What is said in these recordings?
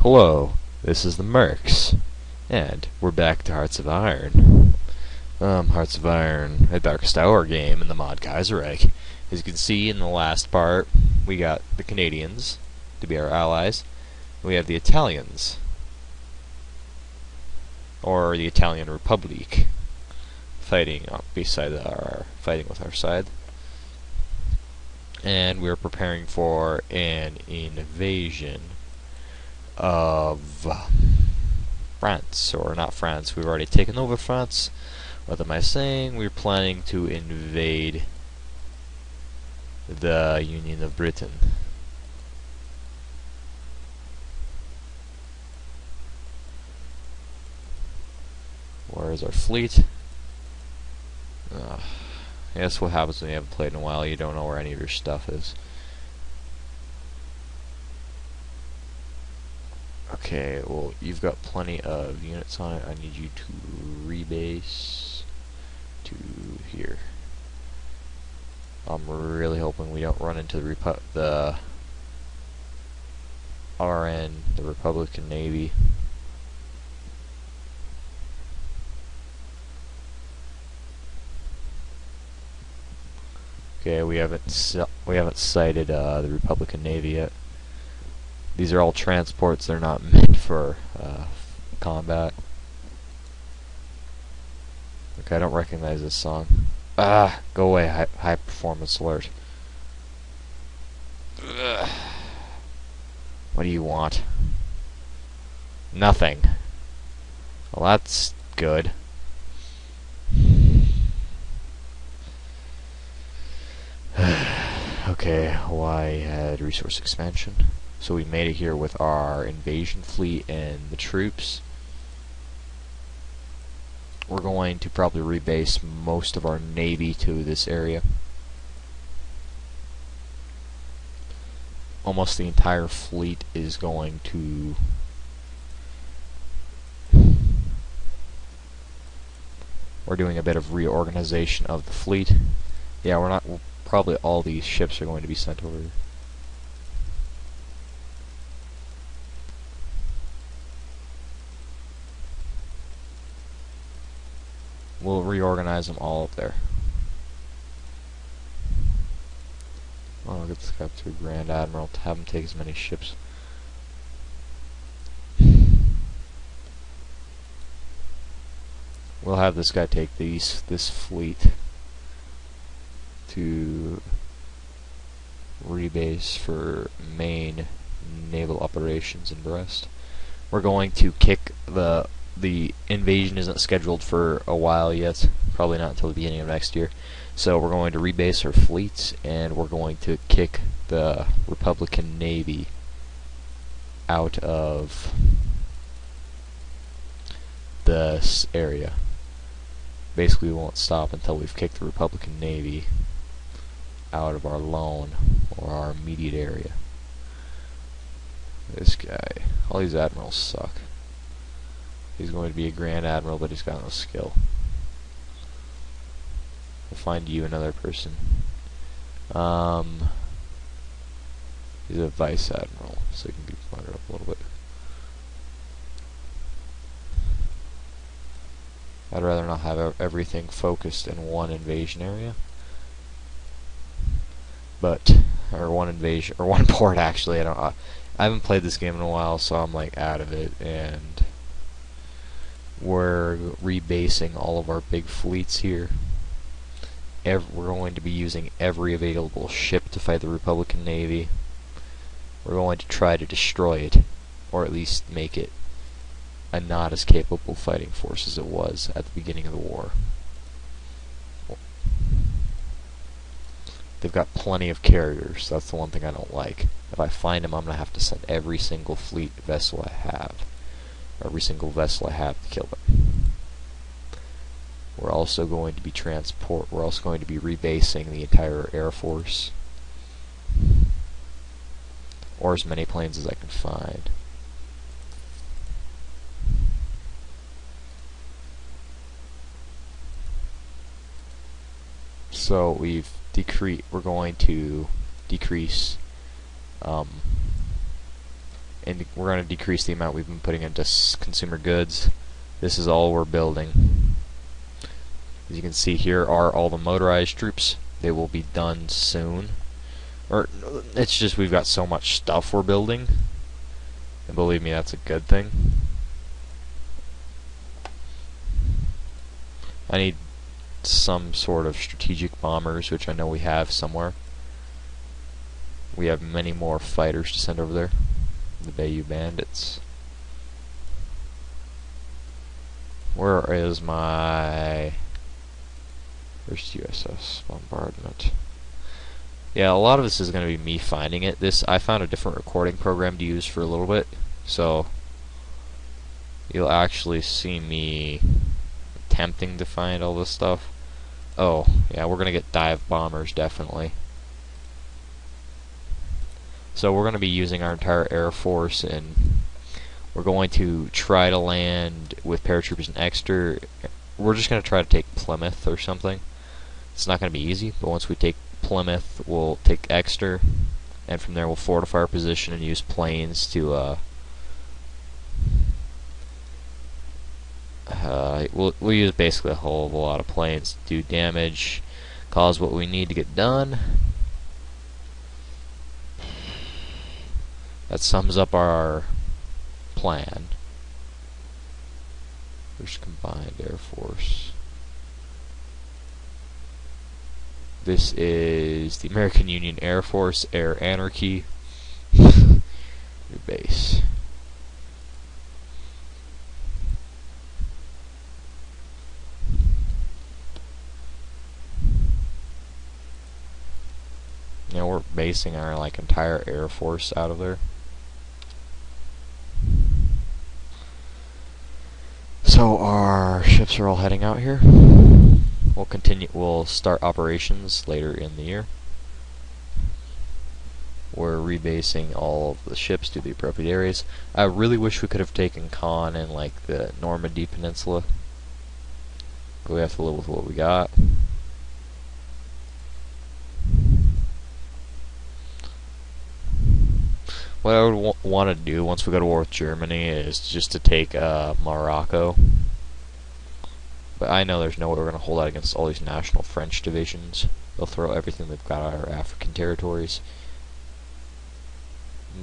Hello, this is the Mercs, and we're back to Hearts of Iron. Hearts of Iron, a Darkest Hour game in the mod Kaiserreich. As you can see in the last part, we got the Canadians to be our allies. We have the Italians, or the Italian Republic, fighting fighting with our side. And we're preparing for an invasion of France, or not France. We've already taken over France. What am I saying? We're planning to invade the Union of Britain. Where is our fleet? That's what happens when you haven't played in a while. You don't know where any of your stuff is. Okay, well, you've got plenty of units on it. I need you to rebase to here. I'm really hoping we don't run into the RN, the Republican Navy. Okay, we haven't sighted the Republican Navy yet. These are all transports. They're not meant for combat. Okay, I don't recognize this song. Go away, high performance alert. Ugh. What do you want? Nothing. Well, that's good. Okay, why had resource expansion? So we made it here with our invasion fleet and the troops. We're going to probably rebase most of our navy to this area. Almost the entire fleet is going to we're doing a bit of reorganization of the fleet. Yeah, probably all these ships are going to be sent over. We'll reorganize them all up there. Oh, I'll get this guy up to a Grand Admiral to have him take as many ships. We'll have this guy take this fleet to rebase for main naval operations in Brest. We're going to kick the invasion isn't scheduled for a while yet, probably not until the beginning of next year. So we're going to rebase our fleets, and we're going to kick the Republican Navy out of this area. Basically, we won't stop until we've kicked the Republican Navy out of our loan or our immediate area. This guy, all these admirals suck. He's going to be a Grand Admiral, but he's got no skill. We'll find you another person. He's a Vice Admiral, so he can be promoted up a little bit. I'd rather not have everything focused in one invasion area. Or one port actually. I haven't played this game in a while, so I'm like out of it, and we're rebasing all of our big fleets here. We're going to be using every available ship to fight the Republican Navy. We're going to try to destroy it, or at least make it a not as capable fighting force as it was at the beginning of the war. They've got plenty of carriers. That's the one thing I don't like. If I find them, I'm going to have to send every single fleet vessel I have. Every single vessel I have to kill them. We're also going to be we're also going to be rebasing the entire Air Force. Or as many planes as I can find. So we're going to decrease and we're going to decrease the amount we've been putting into consumer goods. This is all we're building. As you can see, here are all the motorized troops. They will be done soon. Or it's just we've got so much stuff we're building, and believe me, that's a good thing. I need some sort of strategic bombers, which I know we have somewhere. We have many more fighters to send over there. The Bayou Bandits. Where is my... Where's USS Bombardment? Yeah, a lot of this is going to be me finding it. I found a different recording program to use for a little bit, so you'll actually see me attempting to find all this stuff. Oh, yeah, we're going to get dive bombers, definitely. So we're going to be using our entire Air Force, and we're going to try to land with paratroopers in Exeter. We're just going to try to take Plymouth or something. It's not going to be easy, but once we take Plymouth, we'll take Exeter, and from there we'll fortify our position and use planes to we'll use basically a whole lot of planes to do damage, cause what we need to get done. That sums up our plan. There's combined Air Force. This is the American Union Air Force, Air Anarchy. Your base. Now we're basing our entire Air Force out of there. So our ships are all heading out here. We'll start operations later in the year. We're rebasing all of the ships to the appropriate areas. I really wish we could have taken Caen and the Normandy Peninsula. But we have to live with what we got. What I would want to do once we go to war with Germany is just to take Morocco. But I know there's no way we're going to hold out against all these national French divisions. They'll throw everything they've got out of our African territories.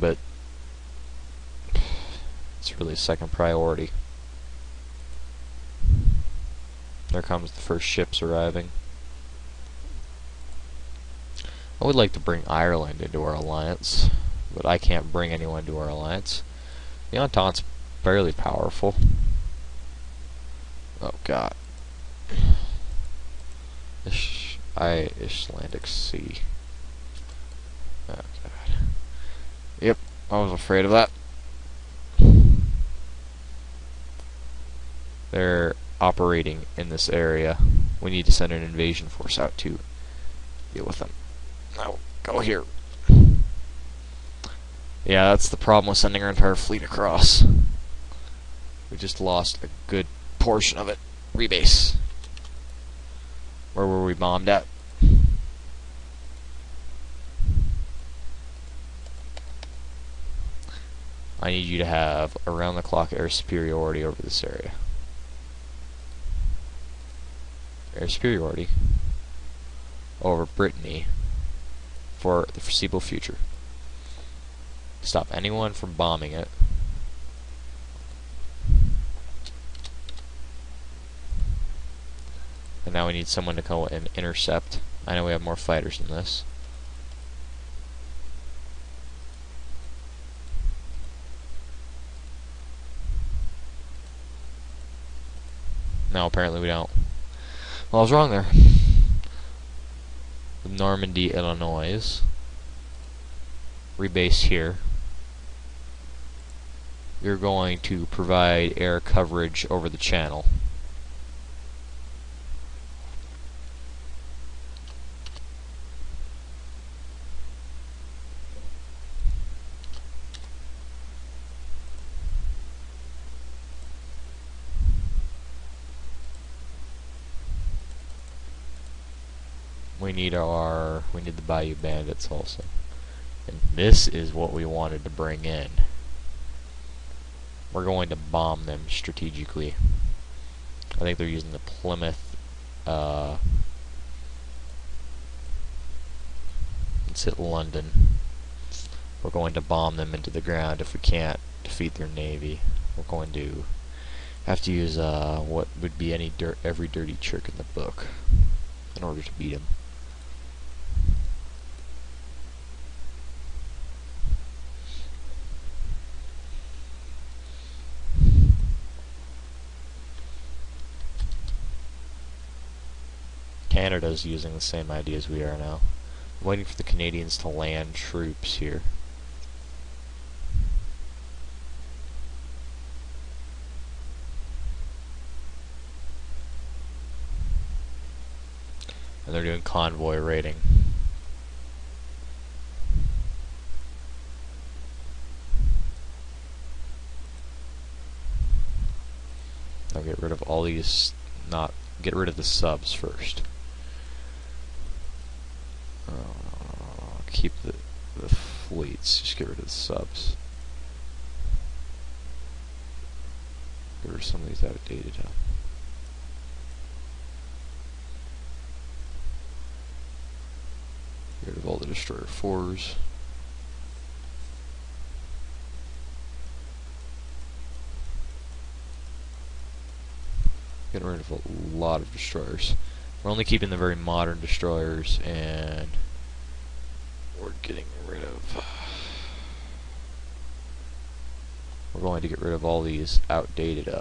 But it's really a second priority. There comes the first ships arriving. I would like to bring Ireland into our alliance, but I can't bring anyone to our alliance. The Entente's fairly powerful. Oh god. Icelandic Sea. Oh god. Yep, I was afraid of that. They're operating in this area. We need to send an invasion force out to deal with them. Now, go here. Yeah, that's the problem with sending our entire fleet across. We just lost a good portion of it. Rebase. Where were we bombed at? I need you to have around-the-clock air superiority over this area. Air superiority over Brittany for the foreseeable future. Stop anyone from bombing it. And now we need someone to go and intercept. I know we have more fighters than this. No, apparently we don't. Well, I was wrong there. Normandy, Illinois. Rebase here. You're going to provide air coverage over the channel. We need the Bayou Bandits also. And this is what we wanted to bring in. we're going to bomb them strategically. I think they're using the Plymouth. Let's hit London. We're going to bomb them into the ground if we can't defeat their navy. We're going to have to use what would be every dirty trick in the book in order to beat them. Canada's using the same idea as we are now. I'm waiting for the Canadians to land troops here. And they're doing convoy raiding. I'll get rid of all these, get rid of the subs first. Keep the fleets, just get rid of the subs. Get rid of some of these outdated. Get rid of all the destroyer 4s. Getting rid of a lot of destroyers. We're only keeping the very modern destroyers, and we're getting rid of... We're going to get rid of all these outdated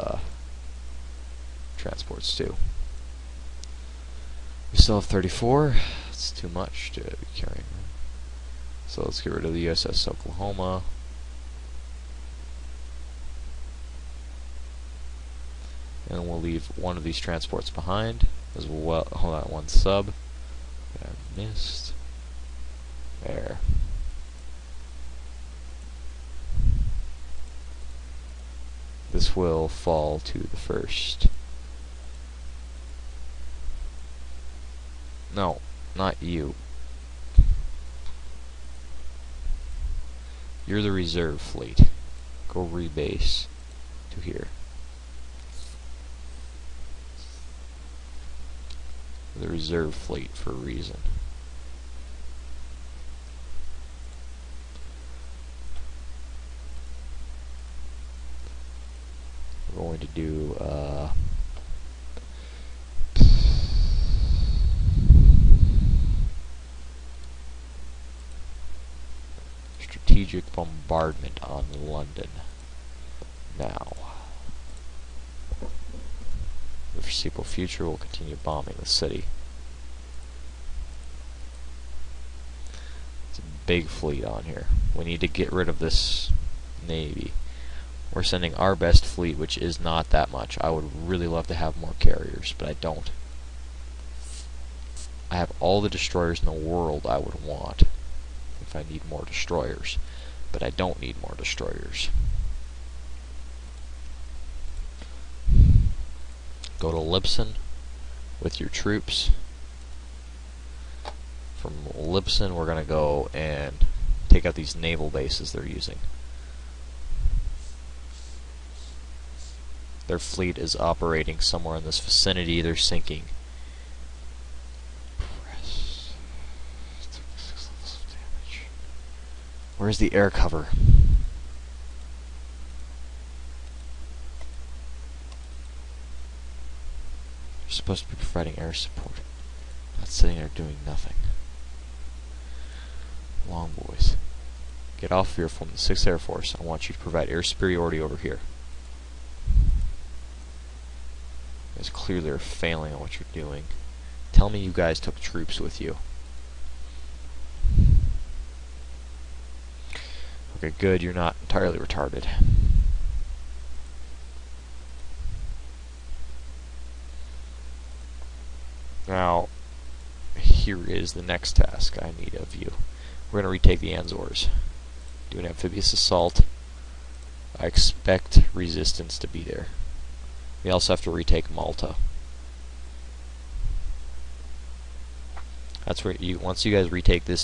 transports too. We still have 34. It's too much to be carrying. So let's get rid of the USS Oklahoma. And we'll leave one of these transports behind as well. Hold on, one sub. I missed. There. This will fall to the first. No, not you. You're the reserve fleet. Go rebase to here. The reserve fleet for a reason. We're going to do strategic bombardment on London now. The foreseeable future will continue bombing the city. It's a big fleet on here. We need to get rid of this navy. We're sending our best fleet, which is not that much. I would really love to have more carriers, but I don't. I have all the destroyers in the world I would want if I need more destroyers, but I don't need more destroyers. Go to Libsyn with your troops. From Libsyn, we're going to go and take out these naval bases they're using. Their fleet is operating somewhere in this vicinity. They're sinking. Where's the air cover? You're supposed to be providing air support. Not sitting there doing nothing. Long boys. Get off here from the 6th Air Force. I want you to provide air superiority over here. You guys clearly are failing at what you're doing. Tell me you guys took troops with you. Okay, good. You're not entirely retarded. Now, here is the next task I need of you. We're going to retake the Azores. Do an amphibious assault. I expect resistance to be there. We also have to retake Malta. That's where once you guys retake this